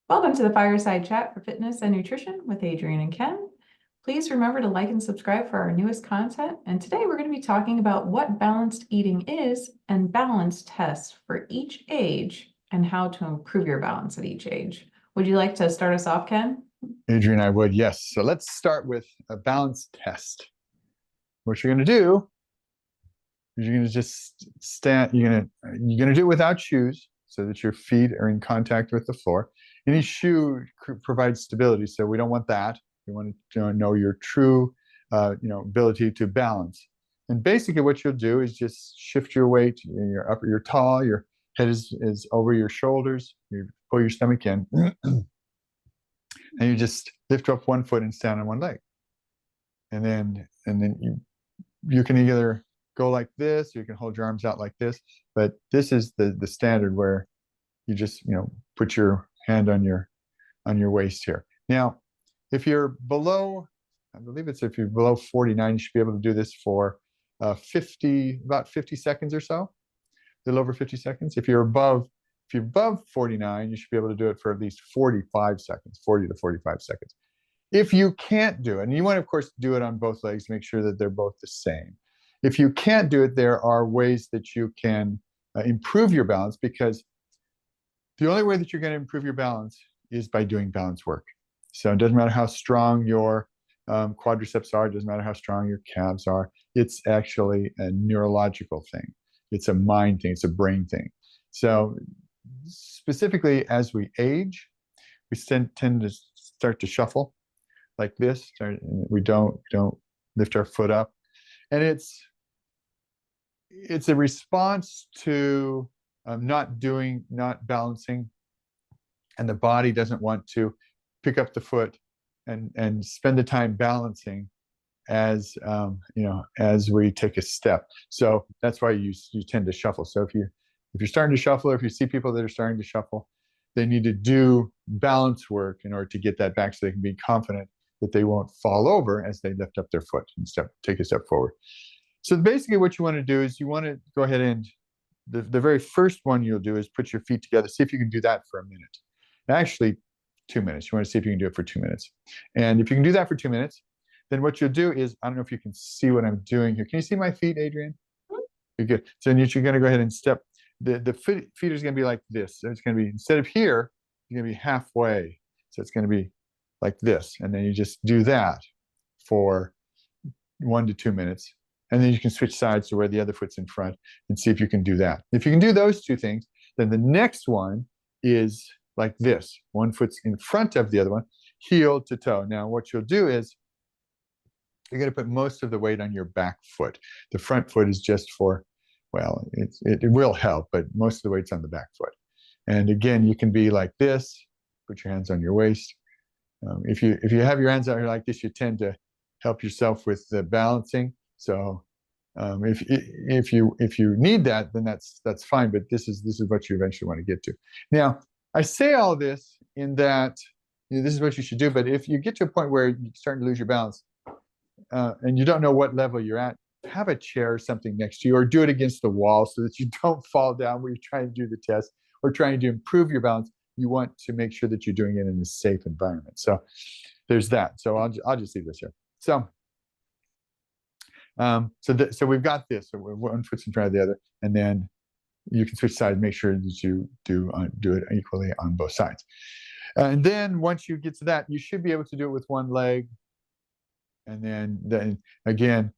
Welcome to the Fireside Chat for Fitness and Nutrition with Adrienne and Ken. Please remember to like and subscribe for our newest content. And today we're going to be talking about what balanced eating is and balance tests for each age and how to improve your balance at each age. Would you like to start us off, Ken? Adrienne, I would, yes. So let's start with a balance test. What you're going to do is you're going to just stand, you're going to do it without shoes so that your feet are in contact with the floor. Any shoe provides stability, so we don't want that. We want to know your true ability to balance. And basically what you'll do is just shift your weight. You're tall, your head is over your shoulders, you pull your stomach in, and you just lift up one foot and stand on one leg. And then you can either go like this, or you can hold your arms out like this, but this is the standard where you just put your hand on your waist here. Now, if you're below, I believe it's if you're below 49, you should be able to do this for about 50 seconds or so, a little over 50 seconds. If you're above 49, you should be able to do it for at least 45 seconds, 40 to 45 seconds. If you can't do it, and you want to, of course, do it on both legs, make sure that they're both the same. If you can't do it, there are ways that you can improve your balance, because the only way that you're going to improve your balance is by doing balance work. So it doesn't matter how strong your quadriceps are, it doesn't matter how strong your calves are. It's actually a neurological thing. It's a mind thing. It's a brain thing. So specifically, as we age, we tend to start to shuffle like this. We don't lift our foot up, and it's a response to not balancing, and the body doesn't want to pick up the foot and spend the time balancing as as we take a step. So that's why you tend to shuffle. So if you're starting to shuffle, or if you see people that are starting to shuffle, they need to do balance work in order to get that back, so they can be confident that they won't fall over as they lift up their foot and take a step forward. So basically what you want to do is you want to go ahead and the very first one you'll do is put your feet together. See if you can do that for a minute. Actually, 2 minutes. You want to see if you can do it for 2 minutes. And if you can do that for 2 minutes, then what you'll do is, I don't know if you can see what I'm doing here. Can you see my feet, Adrienne? You're good. So you're going to go ahead and step. The feet is going to be like this. So it's going to be, instead of here, you're going to be halfway. So it's going to be like this. And then you just do that for 1 to 2 minutes. And then you can switch sides to where the other foot's in front and see if you can do that. If you can do those two things, then the next one is like this. One foot's in front of the other one, heel to toe. Now, what you'll do is you're going to put most of the weight on your back foot. The front foot is just for, well, it will help, but most of the weight's on the back foot. And again, you can be like this. Put your hands on your waist. If you have your hands out here like this, you tend to help yourself with the balancing. So if you need that, then that's fine. But this is what you eventually want to get to. Now, I say all this in that this is what you should do. But if you get to a point where you're starting to lose your balance and you don't know what level you're at, have a chair or something next to you, or do it against the wall so that you don't fall down when you're trying to do the test or trying to improve your balance. You want to make sure that you're doing it in a safe environment. So there's that. So I'll just leave this here. So we've got this. So one foot's in front of the other, and then you can switch sides. Make sure that you do it equally on both sides. And then once you get to that, you should be able to do it with one leg. And then again,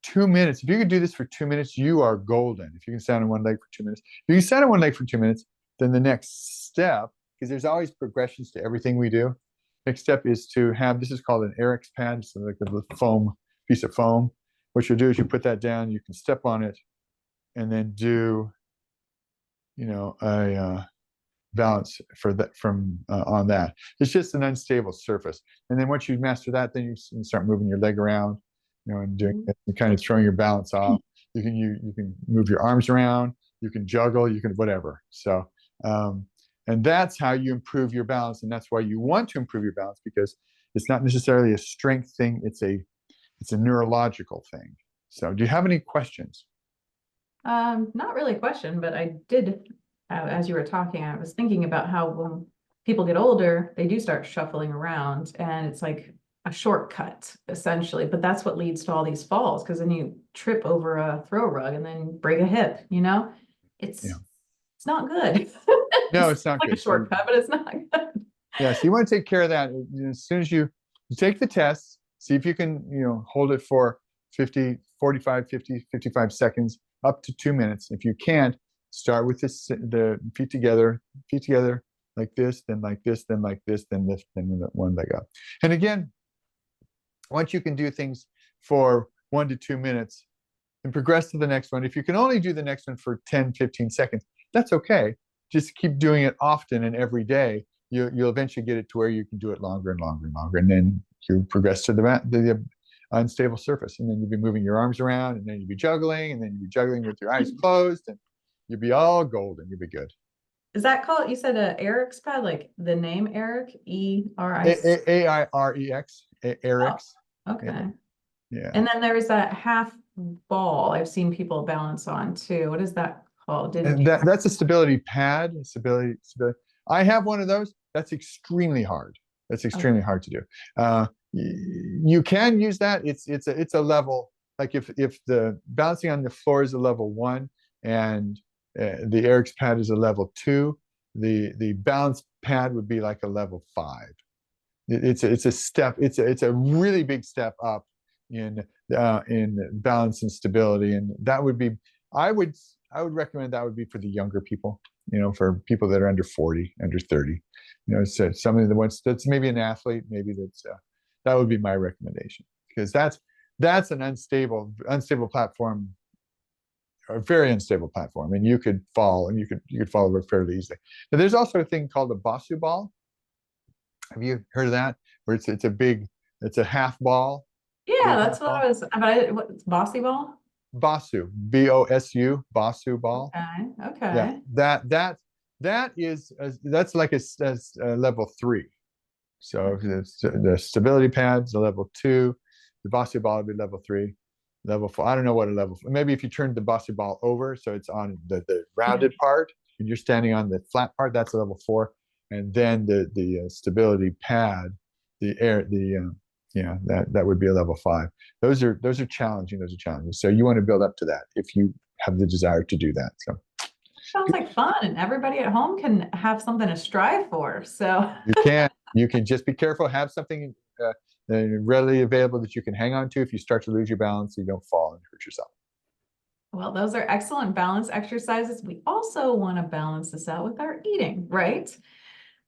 2 minutes. If you can do this for 2 minutes, you are golden. If you can stand on one leg for 2 minutes, if you can stand on one leg for 2 minutes, then the next step, because there's always progressions to everything we do. Next step is to have, this is called an Eric's pad, so like a piece of foam. What you'll do is you put that down, you can step on it, and then do, a balance on that. It's just an unstable surface. And then once you master that, then you can start moving your leg around, and doing it, and kind of throwing your balance off. You can move your arms around, you can juggle, you can whatever. So, and that's how you improve your balance, and that's why you want to improve your balance, because it's not necessarily a strength thing. It's a neurological thing. So do you have any questions? Not really a question, but I did, as you were talking, I was thinking about how people get older, they do start shuffling around, and it's like a shortcut essentially, but that's what leads to all these falls, because then you trip over a throw rug and then break a hip, it's Yeah. it's not good. No, It's it's not like a good. So, shortcut, but it's not good. yeah, so you want to take care of that as soon as you take the test, see if you can, hold it for 50, 45, 50, 55 seconds, up to 2 minutes. If you can't, start with the feet together like this, then like this, then like this, then lift, then one leg up. And again, once you can do things for 1 to 2 minutes and progress to the next one, if you can only do the next one for 10, 15 seconds, that's okay. Just keep doing it often and every day. You'll eventually get it to where you can do it longer and longer and longer. And then you progress to the unstable surface. And then you'll be moving your arms around, and then you'll be juggling, and then you'll be juggling with your eyes closed, and you'll be all golden. You'll be good. Is that called, you said Eric's pad, like the name Eric, E-R-I-C? Airex, Airex. Oh, okay. Yeah. And then there's that half ball I've seen people balance on too. What is that called? And that's a stability pad. Stability. I have one of those. That's extremely hard. That's extremely hard to do. You can use that. It's a level, like if the balancing on the floor is a level 1 and the Eric's pad is a level 2, the balance pad would be like a level 5. It's a step. It's a really big step up in balance and stability, and that would be. I would recommend that would be for the younger people. For people that are under 40, under 30. So some of the ones that's maybe an athlete, maybe that would be my recommendation, because that's an unstable platform, a very unstable platform, and you could fall, and you could fall over fairly easily. Now, there's also a thing called a Bosu ball. Have you heard of that? Where it's a half ball. Yeah, Big that's half what ball. I was about. What's bossy ball? Bosu, Bosu, Bosu ball. Okay, Yeah, okay. that's like a level 3. So the stability pad's a level 2. The Bosu ball would be level 3. Level 4, I don't know what a level 4. Maybe if you turn the Bosu ball over so it's on the rounded part and you're standing on the flat part, that's a level 4. And then the stability pad, that would be a level 5. Those are challenging. Those are challenging. So you want to build up to that if you have the desire to do that. So Sounds like fun, and everybody at home can have something to strive for. So you can just be careful. Have something readily available that you can hang on to if you start to lose your balance, so you don't fall and hurt yourself. well, those are excellent balance exercises. We also want to balance this out with our eating, right?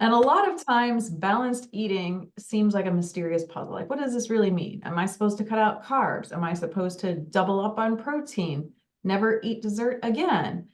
And a lot of times balanced eating seems like a mysterious puzzle. Like, what does this really mean? Am I supposed to cut out carbs? Am I supposed to double up on protein? Never eat dessert again?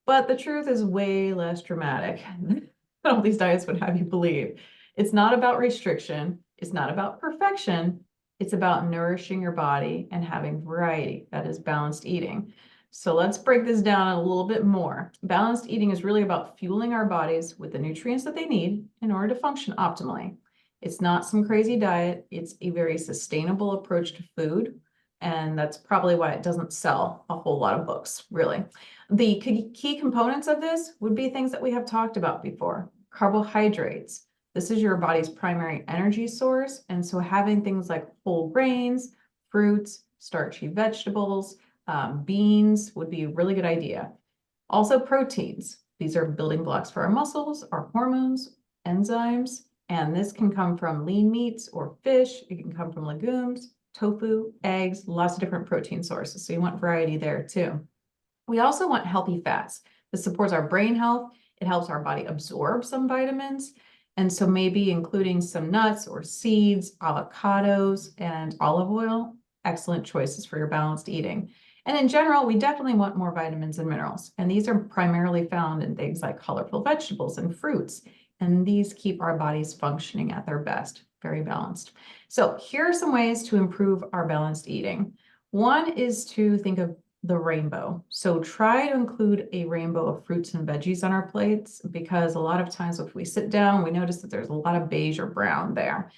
But the truth is way less dramatic than all these diets would have you believe. It's not about restriction. It's not about perfection. It's about nourishing your body and having variety. That is balanced eating. So let's break this down a little bit more. Balanced eating is really about fueling our bodies with the nutrients that they need in order to function optimally. It's not some crazy diet. It's a very sustainable approach to food. And that's probably why it doesn't sell a whole lot of books, really. The key components of this would be things that we have talked about before. Carbohydrates. This is your body's primary energy source. And so having things like whole grains, fruits, starchy vegetables, beans would be a really good idea. Also proteins. These are building blocks for our muscles, our hormones, enzymes, and this can come from lean meats or fish. It can come from legumes, tofu, eggs, lots of different protein sources. So you want variety there too. We also want healthy fats. This supports our brain health. It helps our body absorb some vitamins. And so maybe including some nuts or seeds, avocados, and olive oil, excellent choices for your balanced eating. And in general, we definitely want more vitamins and minerals. And these are primarily found in things like colorful vegetables and fruits. And these keep our bodies functioning at their best, very balanced. So here are some ways to improve our balanced eating. One is to think of the rainbow. So try to include a rainbow of fruits and veggies on our plates, because a lot of times if we sit down, we notice that there's a lot of beige or brown there.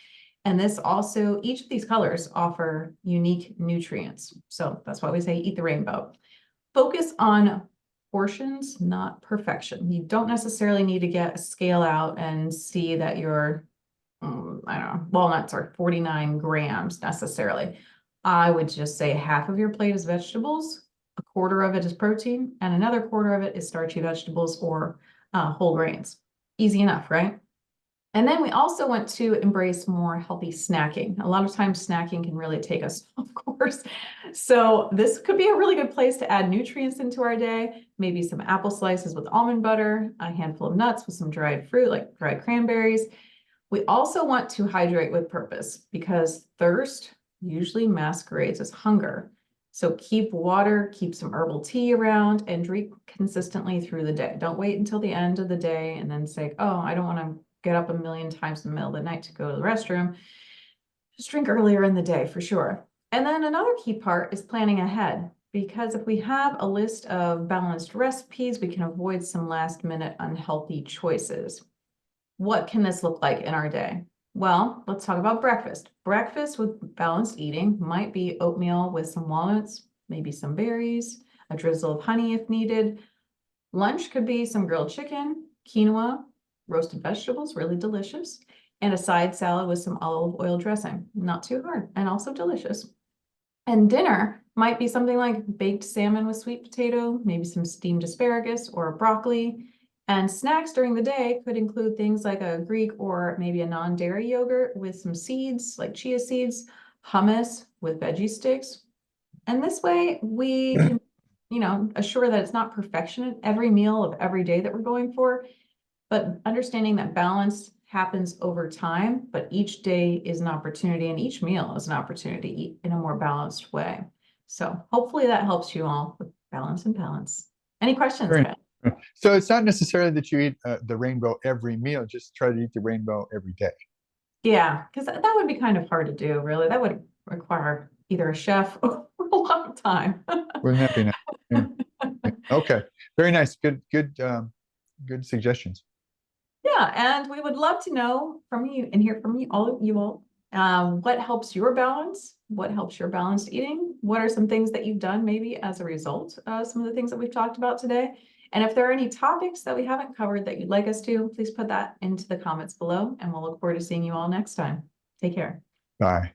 And this also, each of these colors offer unique nutrients. So that's why we say eat the rainbow. Focus on portions, not perfection. You don't necessarily need to get a scale out and see that you're, I don't know, walnuts are 49 grams necessarily. I would just say half of your plate is vegetables, a quarter of it is protein, and another quarter of it is starchy vegetables or whole grains. Easy enough, right? And then we also want to embrace more healthy snacking. A lot of times snacking can really take us off course. So this could be a really good place to add nutrients into our day. Maybe some apple slices with almond butter, a handful of nuts with some dried fruit like dried cranberries. We also want to hydrate with purpose because thirst usually masquerades as hunger. So keep water, keep some herbal tea around, and drink consistently through the day. Don't wait until the end of the day and then say, oh, I don't want to get up a million times in the middle of the night to go to the restroom. Just drink earlier in the day for sure. And then another key part is planning ahead, because if we have a list of balanced recipes, we can avoid some last minute unhealthy choices. What can this look like in our day? Well, let's talk about breakfast. Breakfast with balanced eating might be oatmeal with some walnuts, maybe some berries, a drizzle of honey if needed. Lunch could be some grilled chicken, quinoa, roasted vegetables, really delicious, and a side salad with some olive oil dressing. Not too hard and also delicious. And dinner might be something like baked salmon with sweet potato, maybe some steamed asparagus or broccoli. And snacks during the day could include things like a Greek or maybe a non-dairy yogurt with some seeds like chia seeds, hummus with veggie sticks. And this way we can, assure that it's not perfection at every meal of every day that we're going for, but understanding that balance happens over time, but each day is an opportunity and each meal is an opportunity to eat in a more balanced way. So hopefully that helps you all with balance and balance. Any questions, Very Ben? So it's not necessarily that you eat the rainbow every meal, just try to eat the rainbow every day. Yeah, because that would be kind of hard to do, really. That would require either a chef or a lot of time. Wouldn't that be nice? Yeah. Yeah. Okay. Very nice. Good suggestions. Yeah, and we would love to know from you and hear from you, all of you all, what helps your balance? What helps your balanced eating? What are some things that you've done maybe as a result of some of the things that we've talked about today? And if there are any topics that we haven't covered that you'd like us to, please put that into the comments below, and we'll look forward to seeing you all next time. Take care. Bye.